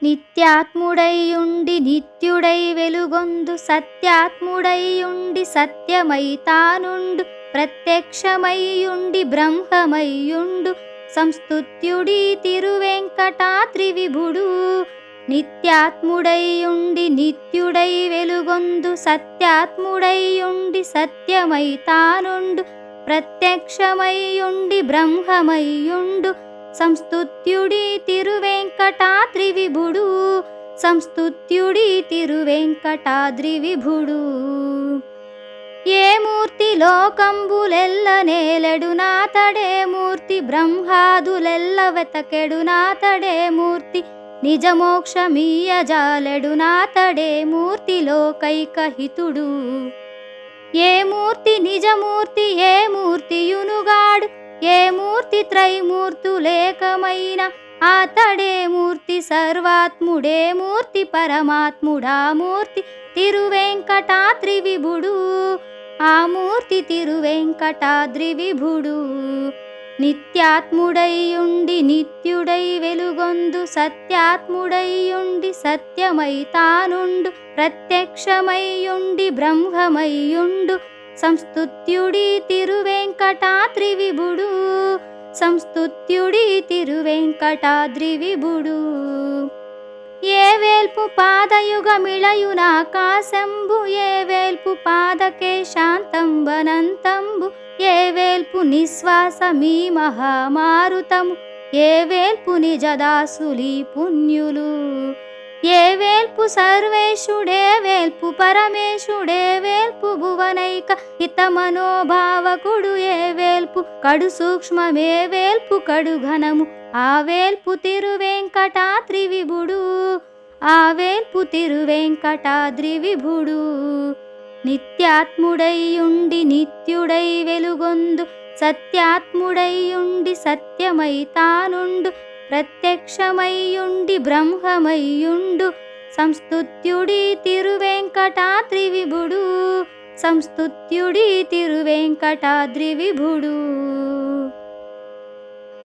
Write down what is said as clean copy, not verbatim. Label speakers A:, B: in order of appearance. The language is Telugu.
A: నిత్యాత్ముడైయుండి నిత్యుడై వెలుగొందు సత్యాత్ముడైయుండి సత్యమై తానుండు ప్రత్యక్షమైయుండి బ్రహ్మమైయుండు సంస్తుత్యుడీ తిరువెంకటాద్రి విభుడు. నిత్యాత్ముడైయుండి నిత్యుడై వెలుగొందు సత్యాత్ముడైయుండి సత్యమై తానుండు ప్రత్యక్షమైయుండి బ్రహ్మమైయుండు సంస్తుత్యుడీ తిరువెంకటాద్రి విభుడు. సంస్తుత్యుడీ తిరువెంకటాద్రి విభుడు. ఏ మూర్తి లోకంబులెల్ల నేలెడు నాతడే మూర్తి బ్రహ్మాదులెల్ల వెతకెడు నాతడే మూర్తి నిజమోక్షమీయజాలెడు నాతడే మూర్తి లోకైకహితుడు. ఏ మూర్తి నిజమూర్తి ఏ మూర్తియునుగాడు ఏ మూర్తి త్రైమూర్తులేకమైన ఆతడే మూర్తి సర్వాత్ముడే మూర్తి పరమాత్ముడా మూర్తి తిరువెంకటాద్రి విభుడు. ఆ మూర్తి తిరువెంకటాద్రి విభుడు. నిత్యాత్ముడైయుండి నిత్యుడై వెలుగొందు సత్యాత్ముడైయుండి సత్యమై తానుండు ప్రత్యక్షమైయుండి బ్రహ్మమైయుండు సంస్తుత్యుడీ తిరువెంకటాద్రి విభుడు. సంస్తుత్యుడీ తిరువెంకటాద్రి విభుడు. ఏ వేల్పు పాదయుగమిళయునాకాశంబు ఏ వేల్పు పాదకే శాంతంబనంతంబు ఏ వేల్పు నిశ్వాసమీ మహామారుతము ఏ వేల్పు నిజదాసులీ పుణ్యులు. ఏ వేల్పు సర్వేశుడే వేల్పు పరమేశుడే వేల్పు భువనైక హితమనోభావకుడు ఏ వేల్పు కడు సూక్ష్మమే వేల్పు కడు ఘనము ఆ వేల్పు తిరువెంకటాద్రి విభుడు. ఆ వేల్పు తిరువెంకటాద్రి విభుడు. నిత్యాత్ముడైయుండి నిత్యుడై వెలుగొందు సత్యాత్ముడైయుండి సత్యమై తానుండు ప్రత్యక్షమైయుండి బ్రహ్మమైయుండు సంస్తుత్యుడీ తిరువెంకటాద్రి విభుడు. సంస్తుత్యుడీ తిరువెంకటాద్రి విభుడు.